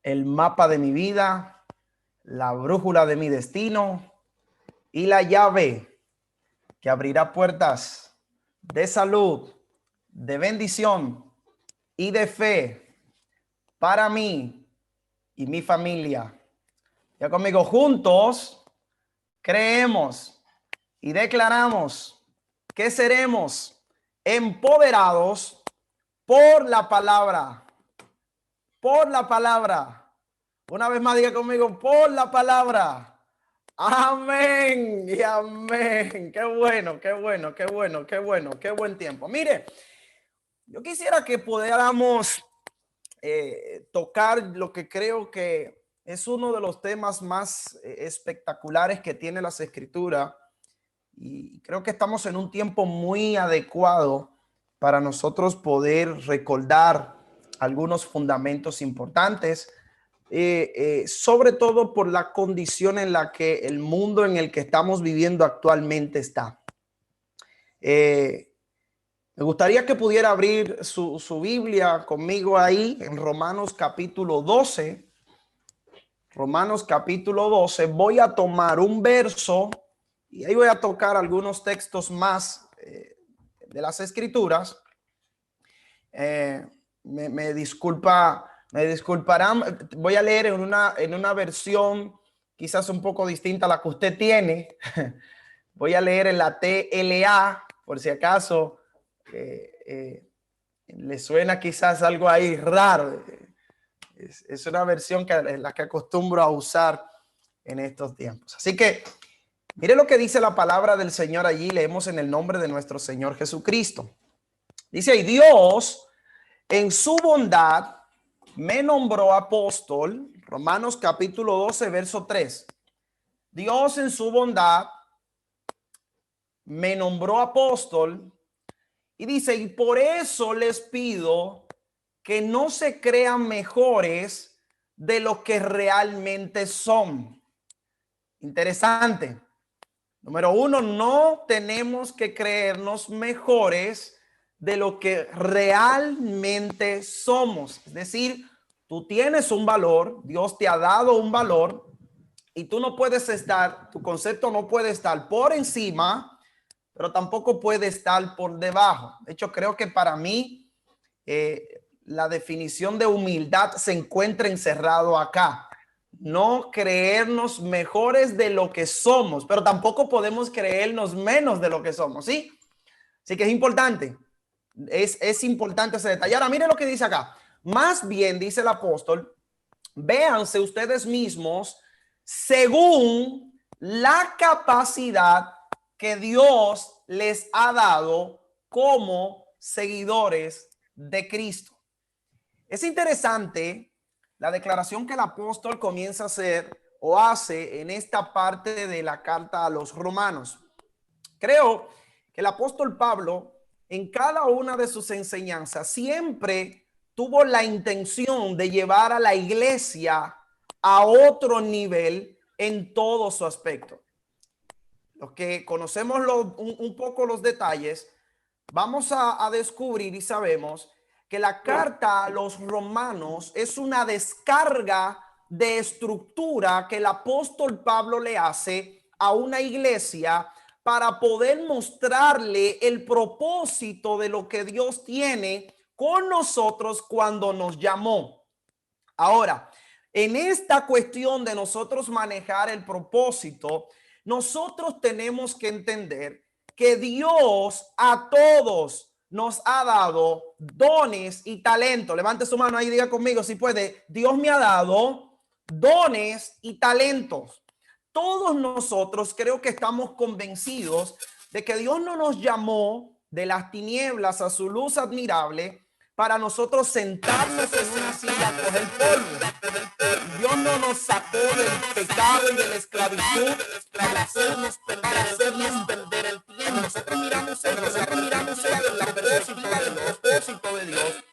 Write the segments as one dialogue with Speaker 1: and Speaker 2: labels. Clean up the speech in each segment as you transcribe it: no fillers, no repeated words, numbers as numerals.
Speaker 1: el mapa de mi vida, la brújula de mi destino y la llave que abrirá puertas de salud, de bendición y de fe para mí y mi familia. Ya conmigo, juntos creemos y declaramos que seremos empoderados por la palabra. Por la palabra. Una vez más diga conmigo, por la palabra. Amén y amén. Qué bueno, qué bueno, qué bueno, qué bueno, qué buen tiempo. Mire, yo quisiera que pudiéramos tocar lo que creo que es uno de los temas más espectaculares que tiene las escrituras, y creo que estamos en un tiempo muy adecuado para nosotros poder recordar algunos fundamentos importantes, sobre todo por la condición en la que el mundo en el que estamos viviendo actualmente está. Me gustaría que pudiera abrir su Biblia conmigo ahí en Romanos capítulo 12. Romanos capítulo 12. Voy a tomar un verso y ahí voy a tocar algunos textos más de las escrituras. Me disculparán. Voy a leer en una versión quizás un poco distinta a la que usted tiene. Voy a leer en la TLA, por si acaso le suena quizás algo ahí raro. Es una versión la que acostumbro a usar en estos tiempos. Así que mire lo que dice la palabra del Señor allí. Leemos en el nombre de nuestro Señor Jesucristo. Dice: y Dios en su bondad me nombró apóstol. Romanos capítulo 12, verso 3. Dios en su bondad me nombró apóstol. Y dice: y por eso les pido que no se crean mejores de lo que realmente son. Interesante. Número uno, no tenemos que creernos mejores de lo que realmente somos. Es decir, tú tienes un valor, Dios te ha dado un valor y tú no puedes estar, tu concepto no puede estar por encima, pero tampoco puede estar por debajo. De hecho, creo que para mí la definición de humildad se encuentra encerrado acá. No creernos mejores de lo que somos, pero tampoco podemos creernos menos de lo que somos, ¿sí? Así que es importante, es importante ese detalle. Ahora, mire lo que dice acá. Más bien, dice el apóstol, véanse ustedes mismos según la capacidad que Dios les ha dado como seguidores de Cristo. Es interesante la declaración que el apóstol comienza a hacer o hace en esta parte de la carta a los romanos. Creo que el apóstol Pablo en cada una de sus enseñanzas siempre tuvo la intención de llevar a la iglesia a otro nivel en todo su aspecto. Los que conocemos un poco los detalles, vamos a descubrir y sabemos que la carta a los romanos es una descarga de estructura que el apóstol Pablo le hace a una iglesia para poder mostrarle el propósito de lo que Dios tiene con nosotros cuando nos llamó. Ahora, en esta cuestión de nosotros manejar el propósito, nosotros tenemos que entender que Dios a todos nos ha dado dones y talento. Levante su mano ahí y diga conmigo si puede. Dios me ha dado dones y talentos. Todos nosotros creo que estamos convencidos de que Dios no nos llamó de las tinieblas a su luz admirable para nosotros sentarnos en una silla a coger polvo. Dios no nos sacó del pecado y de la esclavitud para hacernos perder el tiempo. Nosotros miramos el propósito de Dios.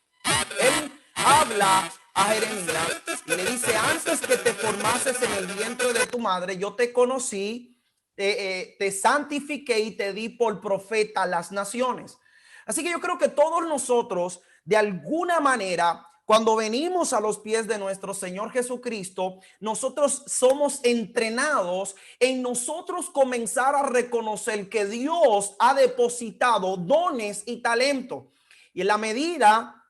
Speaker 1: Él habla a Jeremías y le dice: antes que te formases en el vientre de tu madre, yo te conocí, te santifiqué y te di por profeta a las naciones. Así que yo creo que todos nosotros, de alguna manera, Cuando venimos a los pies de nuestro Señor Jesucristo, nosotros somos entrenados en nosotros comenzar a reconocer que Dios ha depositado dones y talento. Y en la medida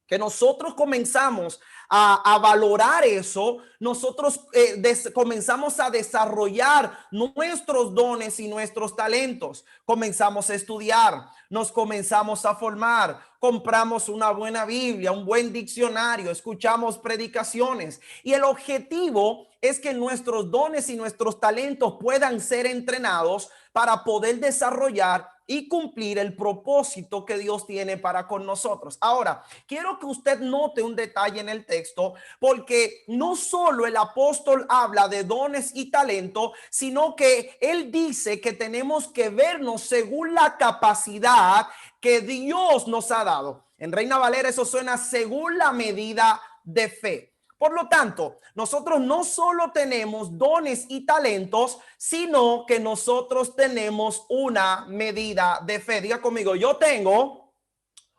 Speaker 1: que nosotros comenzamos a valorar eso, nosotros comenzamos a desarrollar nuestros dones y nuestros talentos. Comenzamos a estudiar, nos comenzamos a formar, compramos una buena Biblia, un buen diccionario, escuchamos predicaciones. Y el objetivo es que nuestros dones y nuestros talentos puedan ser entrenados para poder desarrollar y cumplir el propósito que Dios tiene para con nosotros. Ahora, quiero que usted note un detalle en el texto, porque no solo el apóstol habla de dones y talento, sino que él dice que tenemos que vernos según la capacidad que Dios nos ha dado. En Reina Valera eso suena según la medida de fe. Por lo tanto, nosotros no solo tenemos dones y talentos, sino que nosotros tenemos una medida de fe. Diga conmigo, yo tengo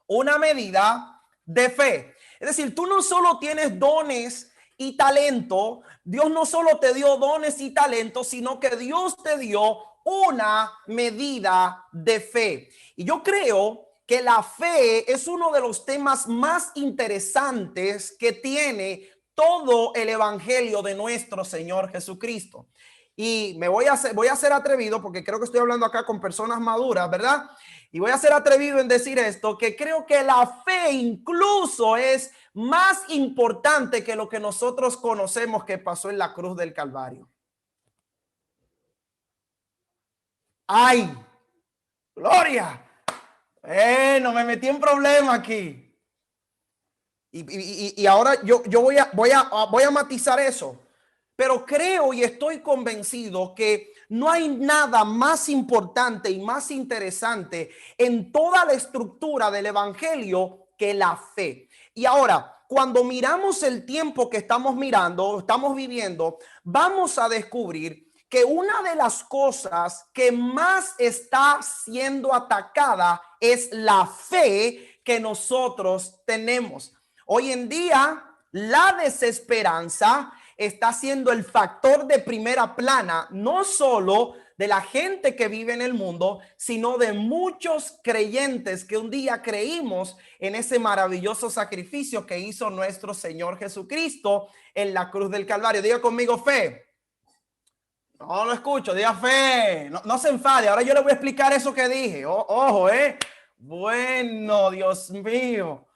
Speaker 1: una medida de fe. Es decir, tú no solo tienes dones y talento, Dios no solo te dio dones y talentos, sino que Dios te dio una medida de fe. Y yo creo que la fe es uno de los temas más interesantes que tiene todo el evangelio de nuestro Señor Jesucristo. Y me voy a ser atrevido, porque creo que estoy hablando acá con personas maduras, ¿verdad? Y voy a ser atrevido en decir esto, que creo que la fe incluso es más importante que lo que nosotros conocemos que pasó en la cruz del Calvario. ¡Ay! ¡Gloria! No me metí en problema aquí. Y ahora yo voy a matizar eso, pero creo y estoy convencido que no hay nada más importante y más interesante en toda la estructura del evangelio que la fe. Y ahora, cuando miramos el tiempo que estamos viviendo, vamos a descubrir que una de las cosas que más está siendo atacada es la fe que nosotros tenemos. Hoy en día, la desesperanza está siendo el factor de primera plana, no solo de la gente que vive en el mundo, sino de muchos creyentes que un día creímos en ese maravilloso sacrificio que hizo nuestro Señor Jesucristo en la cruz del Calvario. Diga conmigo fe. No lo escucho, diga fe. No se enfade. Ahora yo le voy a explicar eso que dije. Ojo, Bueno, Dios mío.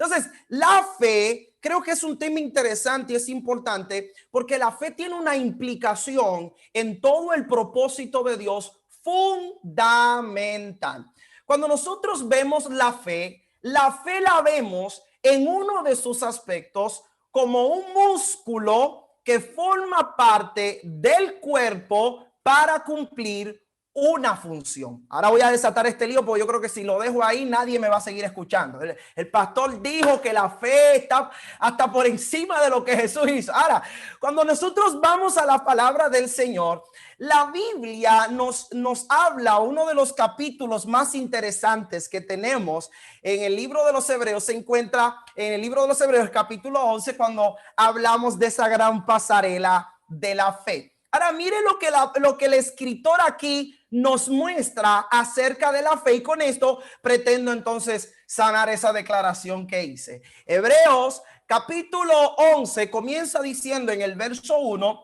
Speaker 1: Entonces, la fe creo que es un tema interesante y es importante porque la fe tiene una implicación en todo el propósito de Dios fundamental. Cuando nosotros vemos la vemos en uno de sus aspectos como un músculo que forma parte del cuerpo para cumplir una función. Ahora voy a desatar este lío porque yo creo que si lo dejo ahí nadie me va a seguir escuchando. El pastor dijo que la fe está hasta por encima de lo que Jesús hizo. Ahora, cuando nosotros vamos a la palabra del Señor, la Biblia nos habla, uno de los capítulos más interesantes que tenemos en el libro de los Hebreos se encuentra en el libro de los Hebreos capítulo 11 cuando hablamos de esa gran pasarela de la fe. Ahora mire lo que el escritor aquí nos muestra acerca de la fe, y con esto pretendo entonces sanar esa declaración que hice. Hebreos capítulo 11 comienza diciendo en el verso 1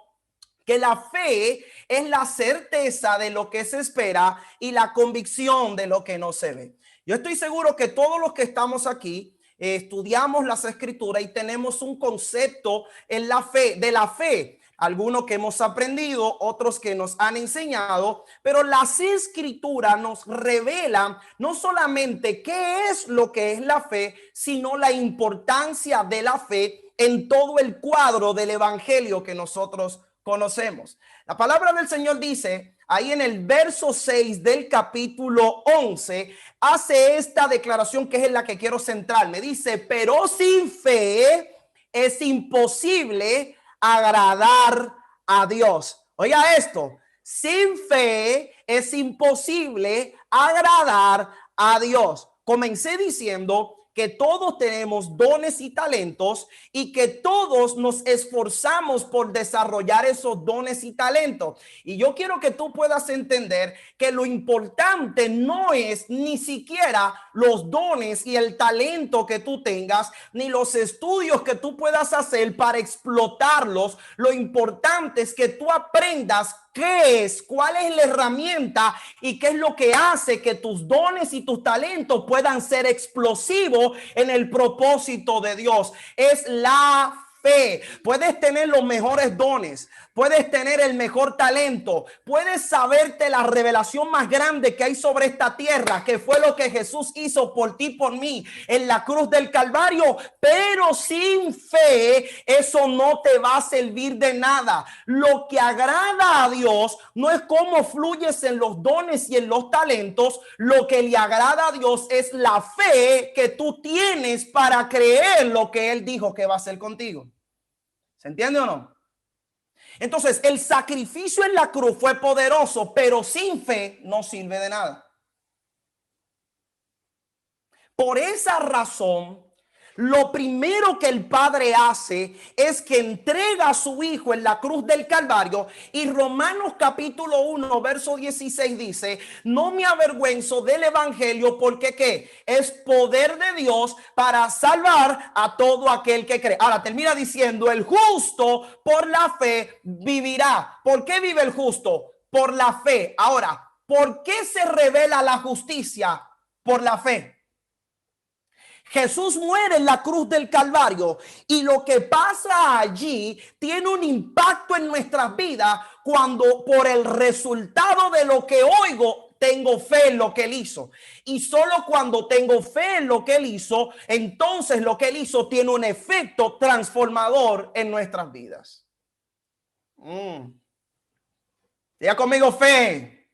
Speaker 1: que la fe es la certeza de lo que se espera y la convicción de lo que no se ve. Yo estoy seguro que todos los que estamos aquí estudiamos las escrituras y tenemos un concepto en la fe, de la fe. Algunos que hemos aprendido, otros que nos han enseñado, pero las escrituras nos revelan no solamente qué es lo que es la fe, sino la importancia de la fe en todo el cuadro del evangelio que nosotros conocemos. La palabra del Señor dice, ahí en el verso 6 del capítulo 11, hace esta declaración que es en la que quiero centrarme. Dice, pero sin fe es imposible agradar a Dios. Oiga esto, sin fe es imposible agradar a Dios. Comencé diciendo que todos tenemos dones y talentos y que todos nos esforzamos por desarrollar esos dones y talentos. Y yo quiero que tú puedas entender que lo importante no es ni siquiera los dones y el talento que tú tengas, ni los estudios que tú puedas hacer para explotarlos. Lo importante es que tú aprendas qué es, cuál es la herramienta y qué es lo que hace que tus dones y tus talentos puedan ser explosivos en el propósito de Dios. Es la fe. Puedes tener los mejores dones, puedes tener el mejor talento, puedes saberte la revelación más grande que hay sobre esta tierra, que fue lo que Jesús hizo por ti, por mí, en la cruz del Calvario, pero sin fe eso no te va a servir de nada. Lo que agrada a Dios no es cómo fluyes en los dones y en los talentos. Lo que le agrada a Dios es la fe que tú tienes para creer lo que Él dijo que va a hacer contigo. ¿Se entiende o no? Entonces, el sacrificio en la cruz fue poderoso, pero sin fe no sirve de nada. Por esa razón, lo primero que el Padre hace es que entrega a su Hijo en la cruz del Calvario. Y Romanos capítulo 1, verso 16 dice: no me avergüenzo del Evangelio, porque ¿qué? Es poder de Dios para salvar a todo aquel que cree. Ahora termina diciendo: el justo por la fe vivirá. ¿Por qué vive el justo? Por la fe. Ahora, ¿por qué se revela la justicia? Por la fe. Jesús muere en la cruz del Calvario y lo que pasa allí tiene un impacto en nuestras vidas cuando por el resultado de lo que oigo tengo fe en lo que Él hizo. Y solo cuando tengo fe en lo que Él hizo, entonces lo que Él hizo tiene un efecto transformador en nuestras vidas. Diga conmigo: fe.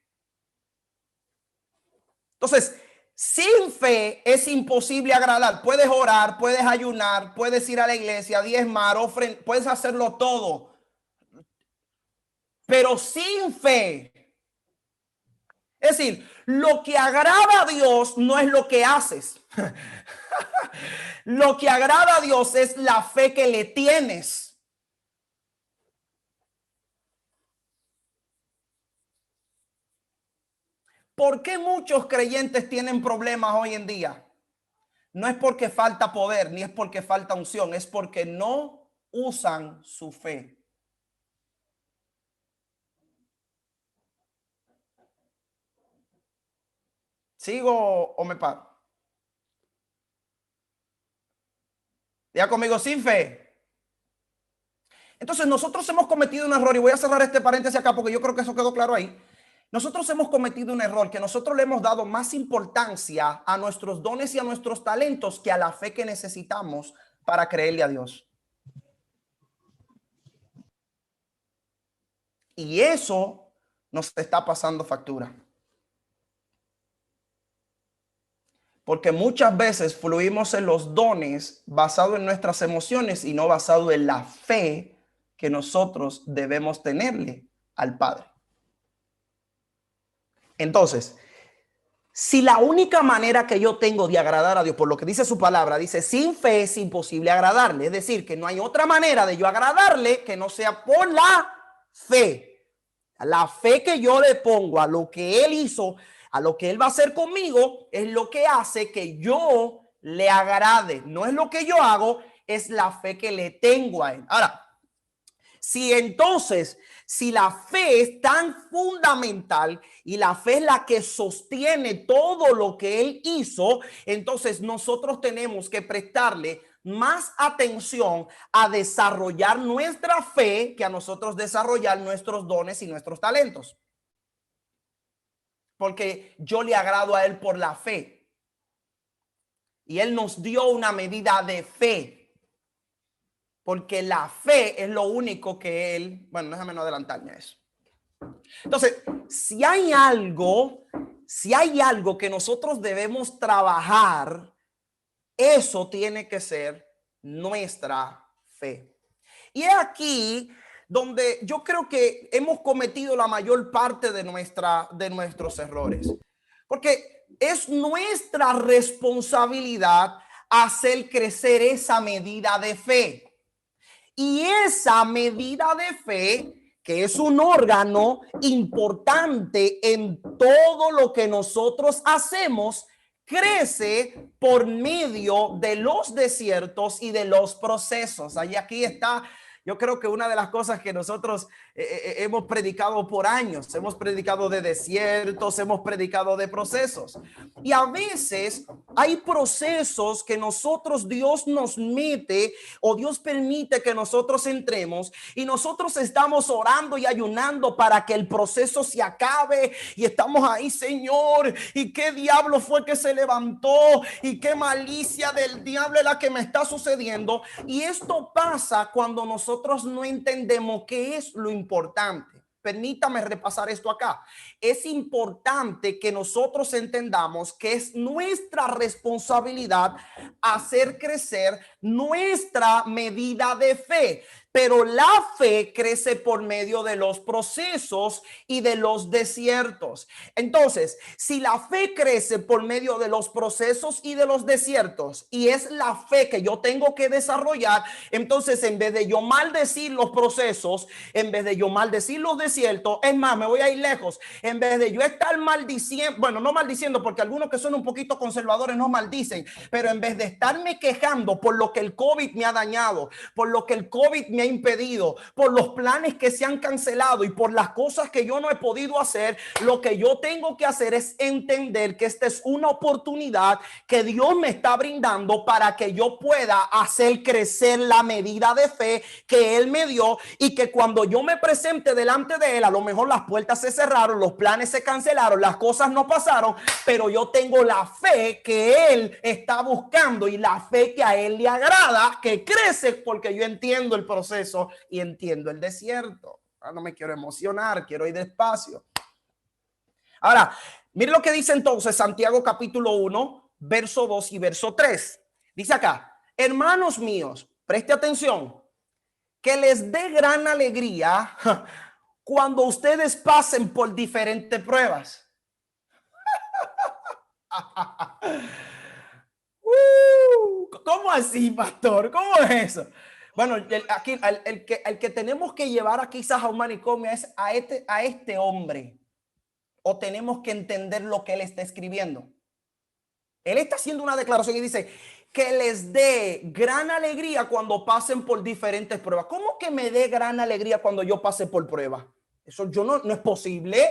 Speaker 1: Entonces, sin fe es imposible agradar. Puedes orar, puedes ayunar, puedes ir a la iglesia, diezmar, ofrendar, puedes hacerlo todo. Pero sin fe, es decir, lo que agrada a Dios no es lo que haces. Lo que agrada a Dios es la fe que le tienes. ¿Por qué muchos creyentes tienen problemas hoy en día? No es porque falta poder, ni es porque falta unción, es porque no usan su fe. ¿Sigo o me paro? Diga conmigo: sin fe. Entonces nosotros hemos cometido un error, y voy a cerrar este paréntesis acá porque yo creo que eso quedó claro ahí. Nosotros hemos cometido un error, que nosotros le hemos dado más importancia a nuestros dones y a nuestros talentos que a la fe que necesitamos para creerle a Dios. Y eso nos está pasando factura. Porque muchas veces fluimos en los dones basado en nuestras emociones y no basado en la fe que nosotros debemos tenerle al Padre. Entonces, si la única manera que yo tengo de agradar a Dios, por lo que dice su palabra, dice: sin fe es imposible agradarle. Es decir, que no hay otra manera de yo agradarle que no sea por la fe. La fe que yo le pongo a lo que Él hizo, a lo que Él va a hacer conmigo, es lo que hace que yo le agrade. No es lo que yo hago, es la fe que le tengo a Él. Ahora, si la fe es tan fundamental y la fe es la que sostiene todo lo que Él hizo, entonces nosotros tenemos que prestarle más atención a desarrollar nuestra fe que a nosotros desarrollar nuestros dones y nuestros talentos. Porque yo le agrado a Él por la fe. Y Él nos dio una medida de fe. Porque la fe es lo único que Él... Bueno, déjame no adelantarme a eso. Entonces, si hay algo que nosotros debemos trabajar, eso tiene que ser nuestra fe. Y es aquí donde yo creo que hemos cometido la mayor parte de nuestros errores. Porque es nuestra responsabilidad hacer crecer esa medida de fe. Y esa medida de fe, que es un órgano importante en todo lo que nosotros hacemos, crece por medio de los desiertos y de los procesos. Ahí aquí está. Yo creo que una de las cosas que nosotros hemos predicado por años, hemos predicado de desiertos, hemos predicado de procesos. Y a veces hay procesos que nosotros, Dios nos mete o Dios permite que nosotros entremos y nosotros estamos orando y ayunando para que el proceso se acabe y estamos ahí, Señor, ¿y qué diablo fue que se levantó? ¿Y qué malicia del diablo es la que me está sucediendo? Y esto pasa cuando nosotros no entendemos qué es lo importante. Permítame repasar esto acá. Es importante que nosotros entendamos que es nuestra responsabilidad hacer crecer nuestra medida de fe. Pero la fe crece por medio de los procesos y de los desiertos. Entonces, si la fe crece por medio de los procesos y de los desiertos, y es la fe que yo tengo que desarrollar, entonces en vez de yo maldecir los procesos, en vez de yo maldecir los desiertos, es más, me voy a ir lejos, en vez de yo estar maldiciendo, bueno, no maldiciendo, porque algunos que son un poquito conservadores no maldicen, pero en vez de estarme quejando por lo que el COVID me ha dañado, por lo que el COVID me ha impedido, por los planes que se han cancelado y por las cosas que yo no he podido hacer, lo que yo tengo que hacer es entender que esta es una oportunidad que Dios me está brindando para que yo pueda hacer crecer la medida de fe que Él me dio, y que cuando yo me presente delante de Él, a lo mejor las puertas se cerraron, los planes se cancelaron, las cosas no pasaron, pero yo tengo la fe que Él está buscando y la fe que a Él le agrada, que crece porque yo entiendo el proceso y entiendo el desierto. No me quiero emocionar, quiero ir despacio. Ahora, mire lo que dice entonces Santiago capítulo 1, verso 2 y verso 3. Dice acá: hermanos míos, preste atención, que les dé gran alegría cuando ustedes pasen por diferentes pruebas. ¿Cómo así, pastor? ¿Cómo es eso? Bueno, aquí el que tenemos que llevar quizás a un manicomio es a este hombre, o tenemos que entender lo que él está escribiendo. Él está haciendo una declaración y dice que les dé gran alegría cuando pasen por diferentes pruebas. ¿Cómo que me dé gran alegría cuando yo pase por pruebas? Eso no es posible.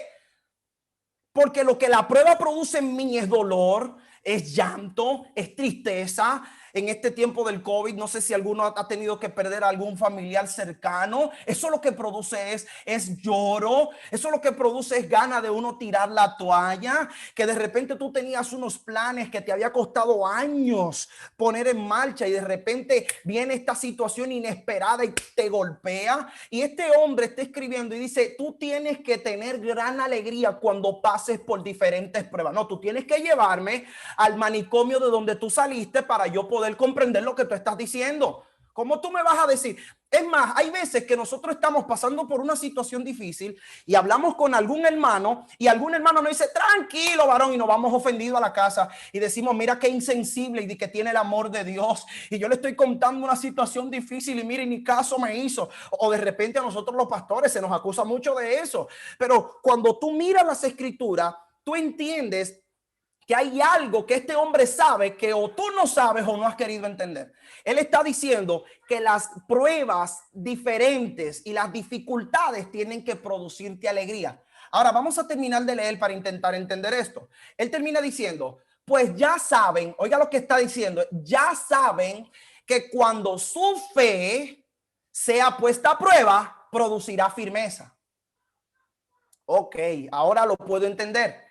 Speaker 1: Porque lo que la prueba produce en mí es dolor, es llanto, es tristeza. En este tiempo del COVID, no sé si alguno ha tenido que perder a algún familiar cercano. Eso lo que produce es lloro. Eso lo que produce es gana de uno tirar la toalla. Que de repente tú tenías unos planes que te había costado años poner en marcha y de repente viene esta situación inesperada y te golpea. Y este hombre está escribiendo y dice: tú tienes que tener gran alegría cuando pases por diferentes pruebas. No, tú tienes que llevarme al manicomio de donde tú saliste para yo poder comprender lo que tú estás diciendo. ¿Cómo tú me vas a decir? Es más, hay veces que nosotros estamos pasando por una situación difícil y hablamos con algún hermano y algún hermano nos dice: tranquilo, varón, y nos vamos ofendidos a la casa y decimos: mira qué insensible y que tiene el amor de Dios. Y yo le estoy contando una situación difícil y mire, ni caso me hizo. O de repente a nosotros los pastores se nos acusa mucho de eso. Pero cuando tú miras las escrituras, tú entiendes que hay algo que este hombre sabe que o tú no sabes o no has querido entender. Él está diciendo que las pruebas diferentes y las dificultades tienen que producirte alegría. Ahora vamos a terminar de leer para intentar entender esto. Él termina diciendo: pues ya saben, oiga lo que está diciendo, ya saben que cuando su fe sea puesta a prueba, producirá firmeza. Ok, ahora lo puedo entender.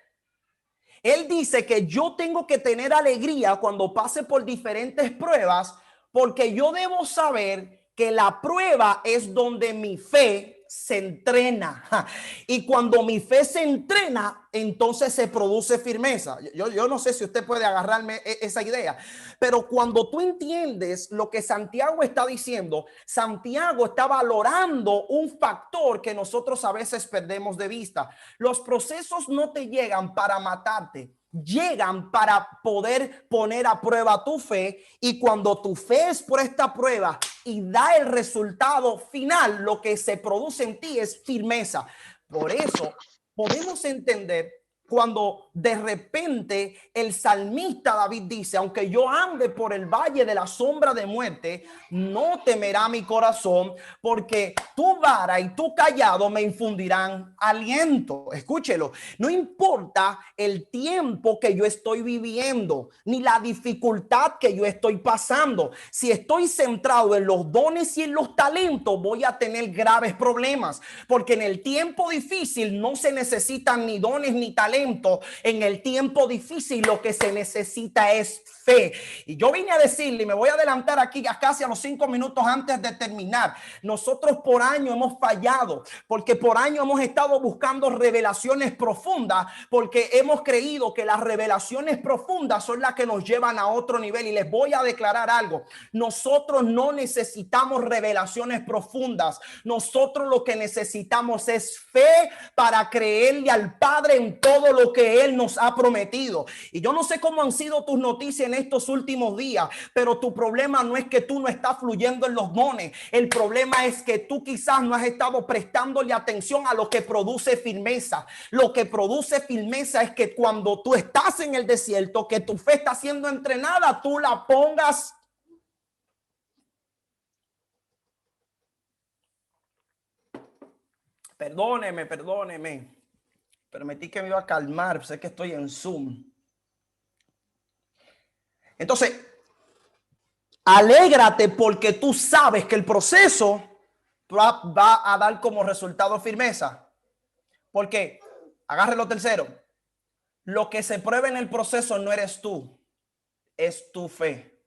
Speaker 1: Él dice que yo tengo que tener alegría cuando pase por diferentes pruebas, porque yo debo saber que la prueba es donde mi fe se entrena. Y cuando mi fe se entrena, entonces se produce firmeza. Yo no sé si usted puede agarrarme esa idea, pero cuando tú entiendes lo que Santiago está diciendo, Santiago está valorando un factor que nosotros a veces perdemos de vista. Los procesos no te llegan para matarte. llegan para poder poner a prueba tu fe, y cuando tu fe es por esta prueba y da el resultado final, lo que se produce en ti es firmeza. Por eso podemos entender cuando de repente el salmista David dice: aunque yo ande por el valle de la sombra de muerte, no temerá mi corazón, porque tu vara y tu callado me infundirán aliento. Escúchelo, no importa el tiempo que yo estoy viviendo, ni la dificultad que yo estoy pasando. Si estoy centrado en los dones y en los talentos, voy a tener graves problemas, porque en el tiempo difícil no se necesitan ni dones ni talentos. En el tiempo difícil lo que se necesita es fe. Y yo vine a decirle, y me voy a adelantar aquí casi a los 5 minutos antes de terminar, nosotros por año hemos fallado, porque por año hemos estado buscando revelaciones profundas, porque hemos creído que las revelaciones profundas son las que nos llevan a otro nivel. Y les voy a declarar algo: nosotros no necesitamos revelaciones profundas. Nosotros lo que necesitamos es fe para creerle al Padre en todo lo que Él nos ha prometido. Y yo no sé cómo han sido tus noticias en estos últimos días, pero tu problema no es que tú no estás fluyendo en los dones. El problema es que tú quizás no has estado prestándole atención a lo que produce firmeza. Lo que produce firmeza es que cuando tú estás en el desierto, que tu fe está siendo entrenada, tú la pongas. Perdóneme. Permití que me iba a calmar. Sé que estoy en Zoom. Entonces, alégrate porque tú sabes que el proceso va a dar como resultado firmeza. Porque, agarre lo tercero, lo que se prueba en el proceso no eres tú, es tu fe.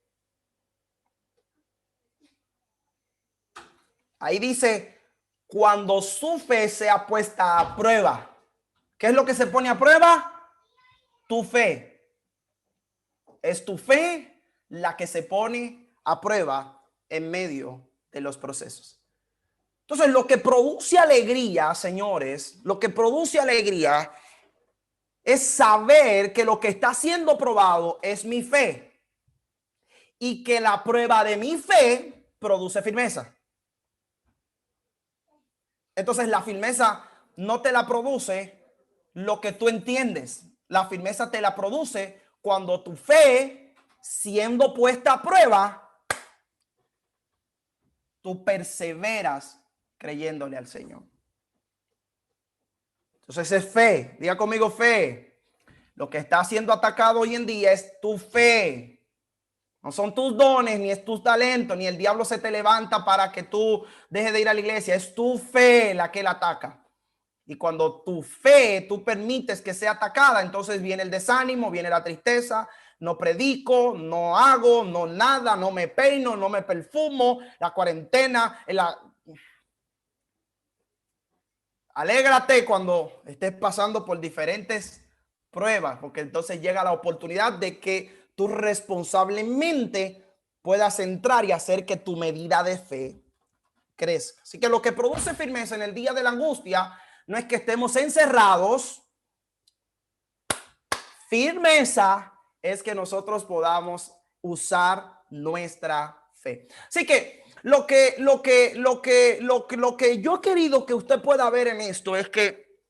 Speaker 1: Ahí dice, cuando su fe sea puesta a prueba. ¿Qué es lo que se pone a prueba? Tu fe. Es tu fe la que se pone a prueba en medio de los procesos. Entonces, lo que produce alegría, señores, lo que produce alegría es saber que lo que está siendo probado es mi fe, y que la prueba de mi fe produce firmeza. Entonces, la firmeza no te la produce lo que tú entiendes. La firmeza te la produce cuando tu fe, siendo puesta a prueba, tú perseveras creyéndole al Señor. Entonces es fe. Diga conmigo, fe. Lo que está siendo atacado hoy en día es tu fe. No son tus dones, ni es tus talentos, ni el diablo se te levanta para que tú dejes de ir a la iglesia. Es tu fe la que la ataca. Y cuando tu fe, tú permites que sea atacada, entonces viene el desánimo, viene la tristeza. No predico, no hago, no nada, no me peino, no me perfumo, la cuarentena, Alégrate cuando estés pasando por diferentes pruebas, porque entonces llega la oportunidad de que tú responsablemente puedas entrar y hacer que tu medida de fe crezca. Así que lo que produce firmeza en el día de la angustia no es que estemos encerrados. Firmeza es que nosotros podamos usar nuestra fe. Así que lo que yo he querido que usted pueda ver en esto es que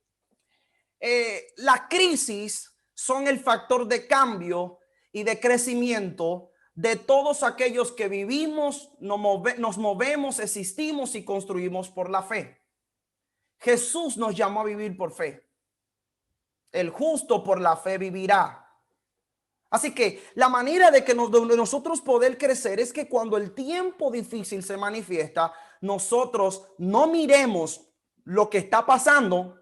Speaker 1: la crisis son el factor de cambio y de crecimiento de todos aquellos que vivimos, nos movemos, existimos y construimos por la fe. Jesús nos llamó a vivir por fe. El justo por la fe vivirá. Así que la manera de que nosotros poder crecer es que cuando el tiempo difícil se manifiesta, nosotros no miremos lo que está pasando,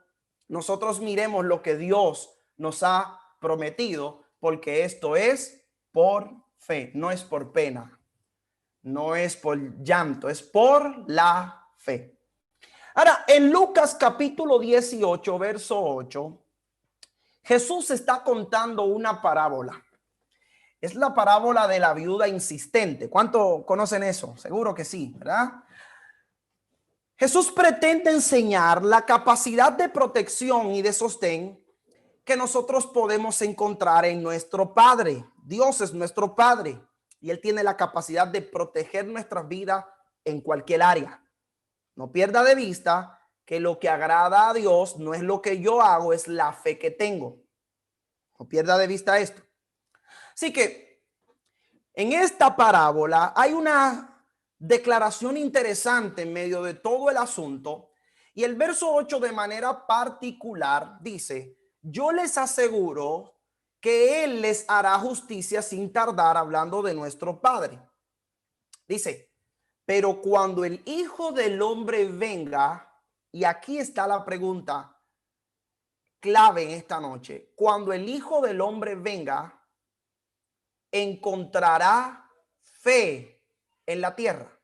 Speaker 1: nosotros miremos lo que Dios nos ha prometido, porque esto es por fe, no es por pena, no es por llanto, es por la fe. Ahora, en Lucas capítulo 18, verso 8, Jesús está contando una parábola. Es la parábola de la viuda insistente. ¿Cuánto conocen eso? Seguro que sí, ¿verdad? Jesús pretende enseñar la capacidad de protección y de sostén que nosotros podemos encontrar en nuestro Padre. Dios es nuestro Padre y Él tiene la capacidad de proteger nuestras vidas en cualquier área. No pierda de vista que lo que agrada a Dios no es lo que yo hago, es la fe que tengo. No pierda de vista esto. Así que en esta parábola hay una declaración interesante en medio de todo el asunto. Y el verso 8 de manera particular dice: yo les aseguro que Él les hará justicia sin tardar, hablando de nuestro Padre. Dice: pero cuando el Hijo del Hombre venga, y aquí está la pregunta clave en esta noche, cuando el Hijo del Hombre venga, ¿encontrará fe en la tierra?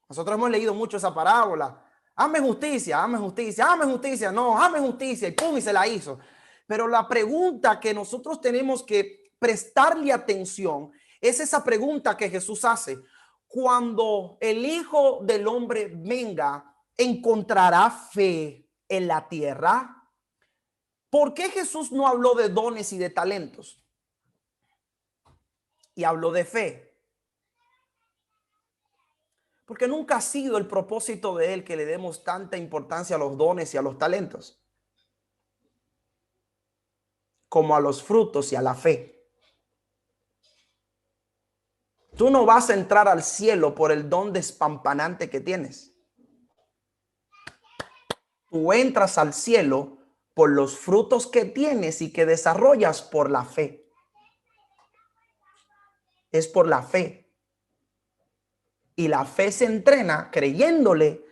Speaker 1: Nosotros hemos leído mucho esa parábola. Hazme justicia, hazme justicia, hazme justicia. No, hazme justicia. Y pum, y se la hizo. Pero la pregunta que nosotros tenemos que prestarle atención es esa pregunta que Jesús hace. Cuando el Hijo del Hombre venga, ¿encontrará fe en la tierra? ¿Por qué Jesús no habló de dones y de talentos? Y habló de fe. Porque nunca ha sido el propósito de Él que le demos tanta importancia a los dones y a los talentos como a los frutos y a la fe. Tú no vas a entrar al cielo por el don despampanante que tienes. Tú entras al cielo por los frutos que tienes y que desarrollas por la fe. Es por la fe. Y la fe se entrena creyéndole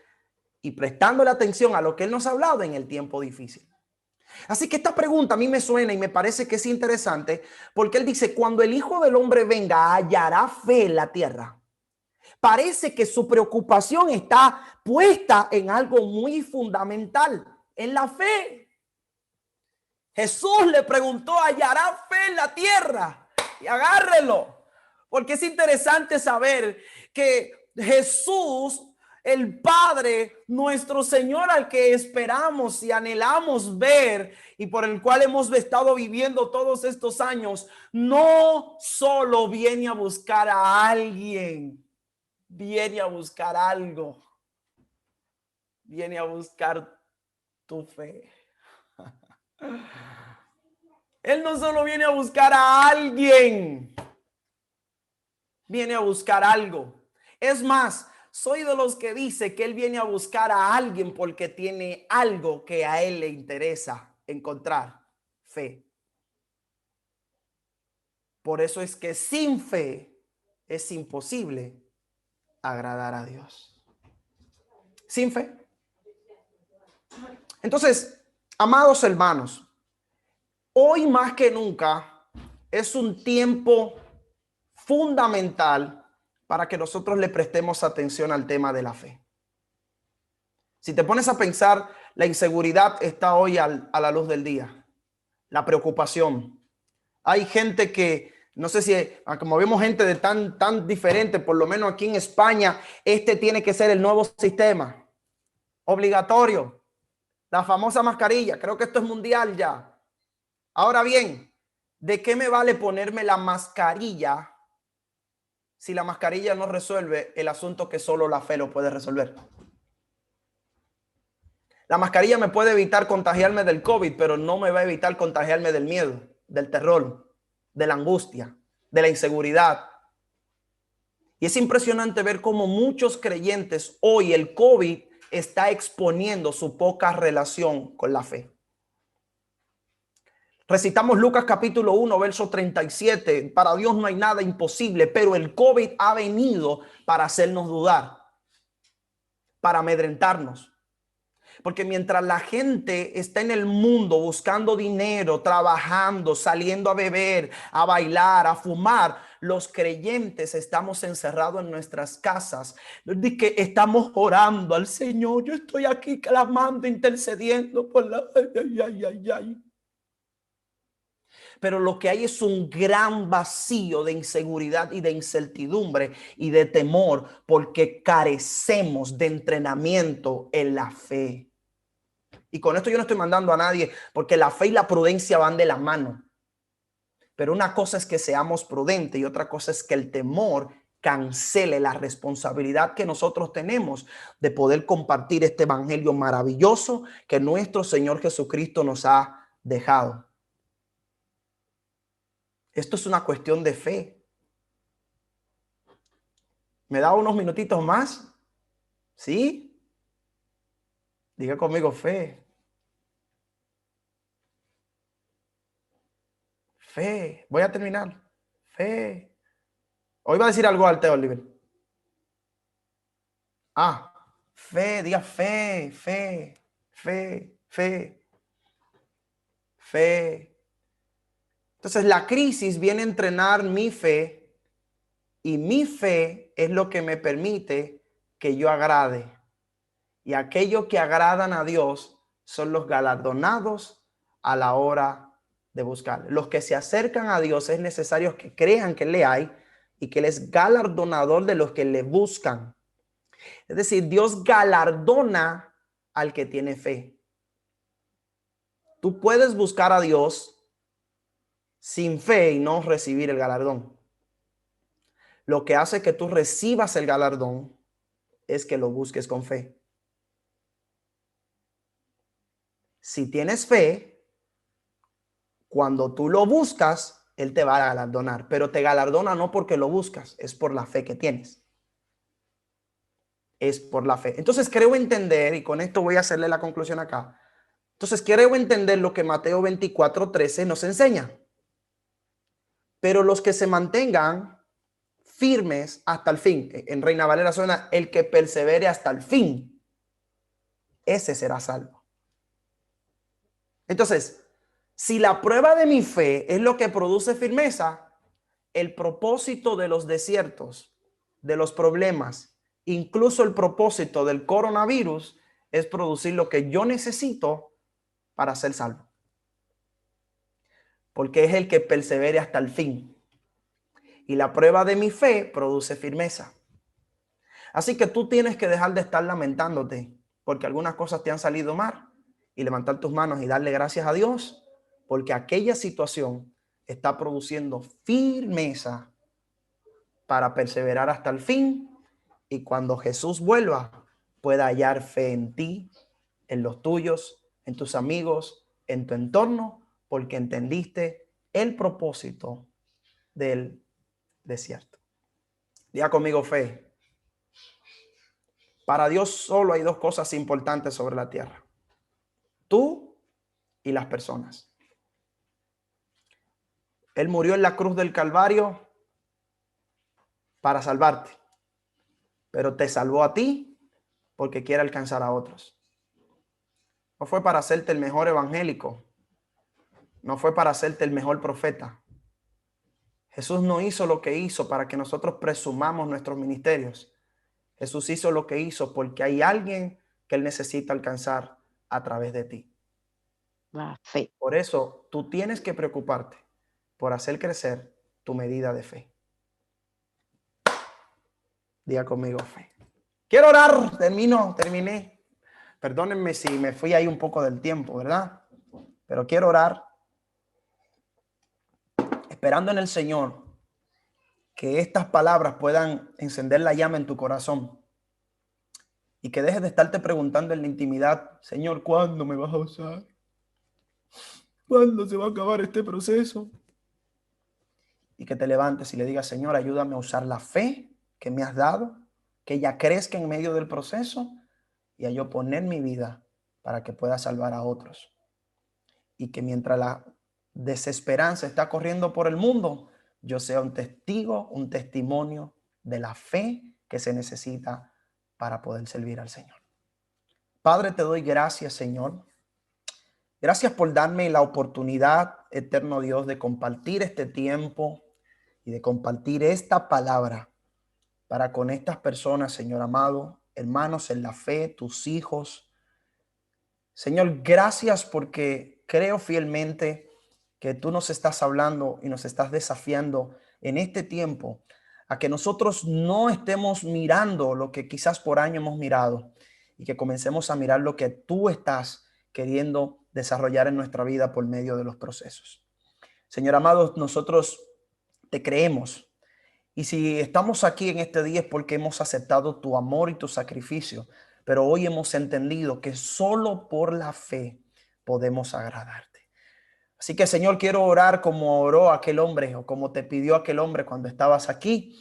Speaker 1: y prestándole atención a lo que Él nos ha hablado en el tiempo difícil. Así que esta pregunta a mí me suena y me parece que es interesante porque Él dice: cuando el Hijo del Hombre venga, ¿hallará fe en la tierra? Parece que su preocupación está puesta en algo muy fundamental, en la fe. Jesús le preguntó: ¿hallará fe en la tierra? Y agárrelo, porque es interesante saber que Jesús, el Padre, nuestro Señor, al que esperamos y anhelamos ver y por el cual hemos estado viviendo todos estos años, no solo viene a buscar a alguien, viene a buscar algo, viene a buscar tu fe. Él no solo viene a buscar a alguien, viene a buscar algo. Es más, soy de los que dice que Él viene a buscar a alguien porque tiene algo que a Él le interesa encontrar: fe. Por eso es que sin fe es imposible agradar a Dios. Sin fe. Entonces, amados hermanos, hoy más que nunca es un tiempo fundamental para que nosotros le prestemos atención al tema de la fe. Si te pones a pensar, la inseguridad está hoy a la luz del día. La preocupación. Hay gente que, no sé si, como vemos gente de tan diferente, por lo menos aquí en España, este tiene que ser el nuevo sistema. Obligatorio. La famosa mascarilla. Creo que esto es mundial ya. Ahora bien, ¿de qué me vale ponerme la mascarilla si la mascarilla no resuelve el asunto que solo la fe lo puede resolver? La mascarilla me puede evitar contagiarme del COVID, pero no me va a evitar contagiarme del miedo, del terror, de la angustia, de la inseguridad. Y es impresionante ver cómo muchos creyentes hoy el COVID está exponiendo su poca relación con la fe. Recitamos Lucas capítulo 1, verso 37. Para Dios no hay nada imposible, pero el COVID ha venido para hacernos dudar, para amedrentarnos. Porque mientras la gente está en el mundo buscando dinero, trabajando, saliendo a beber, a bailar, a fumar, los creyentes estamos encerrados en nuestras casas. De que estamos orando al Señor. Yo estoy aquí clamando, intercediendo por la... Pero lo que hay es un gran vacío de inseguridad y de incertidumbre y de temor porque carecemos de entrenamiento en la fe. Y con esto yo no estoy mandando a nadie, porque la fe y la prudencia van de la mano. Pero una cosa es que seamos prudentes y otra cosa es que el temor cancele la responsabilidad que nosotros tenemos de poder compartir este evangelio maravilloso que nuestro Señor Jesucristo nos ha dejado. Esto es una cuestión de fe. ¿Me da unos minutitos más? ¿Sí? Diga conmigo fe. Fe. Voy a terminar. Fe. Hoy va a decir algo al Teo Oliver. Ah, fe, diga fe, fe, fe, fe, fe. Entonces la crisis viene a entrenar mi fe y mi fe es lo que me permite que yo agrade. Y aquellos que agradan a Dios son los galardonados a la hora de buscar. Los que se acercan a Dios es necesario que crean que le hay y que Él es galardonador de los que le buscan. Es decir, Dios galardona al que tiene fe. Tú puedes buscar a Dios sin fe y no recibir el galardón. Lo que hace que tú recibas el galardón es que lo busques con fe. Si tienes fe, cuando tú lo buscas, Él te va a galardonar, pero te galardona no porque lo buscas, es por la fe que tienes. Es por la fe. Entonces creo entender, y con esto voy a hacerle la conclusión acá. Entonces creo entender lo que Mateo 24:13 nos enseña. Pero los que se mantengan firmes hasta el fin, en Reina Valera suena, el que persevere hasta el fin, ese será salvo. Entonces, si la prueba de mi fe es lo que produce firmeza, el propósito de los desiertos, de los problemas, incluso el propósito del coronavirus es producir lo que yo necesito para ser salvo. Porque es el que persevere hasta el fin. Y la prueba de mi fe produce firmeza. Así que tú tienes que dejar de estar lamentándote porque algunas cosas te han salido mal y levantar tus manos y darle gracias a Dios porque aquella situación está produciendo firmeza para perseverar hasta el fin y cuando Jesús vuelva pueda hallar fe en ti, en los tuyos, en tus amigos, en tu entorno, porque entendiste el propósito del desierto. Diga conmigo fe. Para Dios solo hay dos cosas importantes sobre la tierra. Tú y las personas. Él murió en la cruz del Calvario para salvarte, pero te salvó a ti porque quiere alcanzar a otros. No fue para hacerte el mejor evangélico, no fue para hacerte el mejor profeta. Jesús no hizo lo que hizo para que nosotros presumamos nuestros ministerios. Jesús hizo lo que hizo porque hay alguien que Él necesita alcanzar a través de ti.
Speaker 2: La fe.
Speaker 1: Por eso tú tienes que preocuparte por hacer crecer tu medida de fe. Diga conmigo fe. Quiero orar, terminé. Perdónenme si me fui ahí un poco del tiempo, ¿verdad? Pero quiero orar esperando en el Señor que estas palabras puedan encender la llama en tu corazón y que dejes de estarte preguntando en la intimidad, Señor, ¿cuándo me vas a usar? ¿Cuándo se va a acabar este proceso? Y que te levantes y le digas, Señor, ayúdame a usar la fe que me has dado, que ella crezca en medio del proceso y a yo poner mi vida para que pueda salvar a otros. Y que mientras la desesperanza está corriendo por el mundo, yo sea un testigo, un testimonio de la fe que se necesita para poder servir al Señor. Padre, te doy gracias, Señor. Gracias por darme la oportunidad, eterno Dios, de compartir este tiempo y de compartir esta palabra para con estas personas, Señor amado, hermanos en la fe, tus hijos. Señor, gracias porque creo fielmente que tú nos estás hablando y nos estás desafiando en este tiempo a que nosotros no estemos mirando lo que quizás por año hemos mirado y que comencemos a mirar lo que tú estás queriendo desarrollar en nuestra vida por medio de los procesos. Señor amado, nosotros te creemos. Y si estamos aquí en este día es porque hemos aceptado tu amor y tu sacrificio, pero hoy hemos entendido que solo por la fe podemos agradarte. Así que, Señor, quiero orar como oró aquel hombre o como te pidió aquel hombre cuando estabas aquí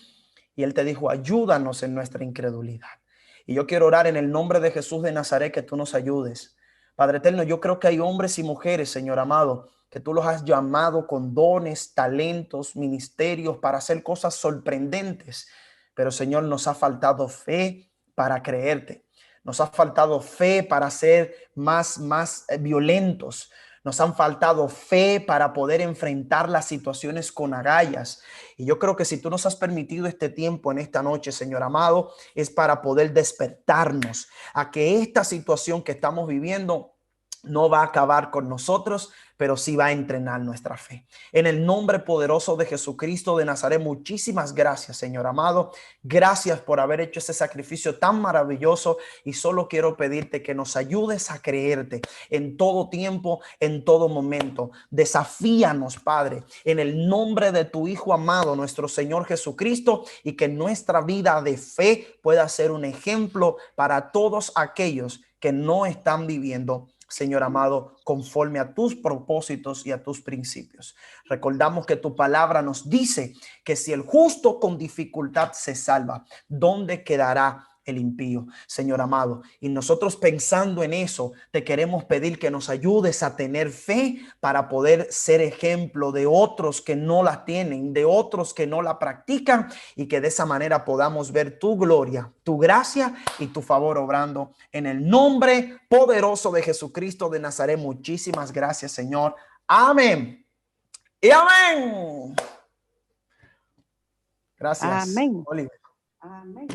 Speaker 1: y él te dijo, ayúdanos en nuestra incredulidad. Y yo quiero orar en el nombre de Jesús de Nazaret que tú nos ayudes. Padre eterno, yo creo que hay hombres y mujeres, Señor amado, que tú los has llamado con dones, talentos, ministerios para hacer cosas sorprendentes. Pero, Señor, nos ha faltado fe para creerte. Nos ha faltado fe para ser más violentos. Nos han faltado fe para poder enfrentar las situaciones con agallas. Y yo creo que si tú nos has permitido este tiempo en esta noche, Señor amado, es para poder despertarnos a que esta situación que estamos viviendo no va a acabar con nosotros, pero sí va a entrenar nuestra fe. En el nombre poderoso de Jesucristo de Nazaret, muchísimas gracias, Señor amado. Gracias por haber hecho ese sacrificio tan maravilloso y solo quiero pedirte que nos ayudes a creerte en todo tiempo, en todo momento. Desafíanos, Padre, en el nombre de tu Hijo amado, nuestro Señor Jesucristo, y que nuestra vida de fe pueda ser un ejemplo para todos aquellos que no están viviendo, Señor amado, conforme a tus propósitos y a tus principios. Recordamos que tu palabra nos dice que si el justo con dificultad se salva, ¿dónde quedará el impío, Señor amado? Y nosotros pensando en eso, te queremos pedir que nos ayudes a tener fe para poder ser ejemplo de otros que no la tienen, de otros que no la practican, y que de esa manera podamos ver tu gloria, tu gracia y tu favor obrando en el nombre poderoso de Jesucristo de Nazaret. Muchísimas gracias, Señor. Amén. Y amén. Gracias,
Speaker 2: Amén.
Speaker 1: Oliver.
Speaker 2: Amén.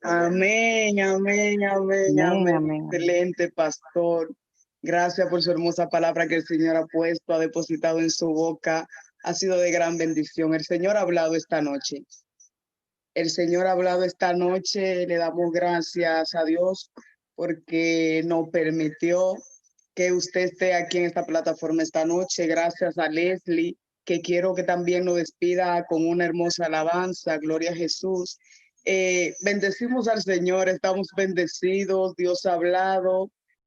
Speaker 3: Amén, amén, amén,
Speaker 2: Amén,
Speaker 3: amén.
Speaker 2: amén.
Speaker 3: Excelente, pastor. Gracias por su hermosa palabra que el Señor ha puesto, ha depositado en su boca. Ha sido de gran bendición. El Señor ha hablado esta noche. El Señor ha hablado esta noche. Le damos gracias a Dios porque nos permitió que usted esté aquí en esta plataforma esta noche. Gracias a Leslie, que quiero que también nos despida con una hermosa alabanza. Gloria a Jesús. Bendecimos al Señor, estamos bendecidos. Dios ha hablado.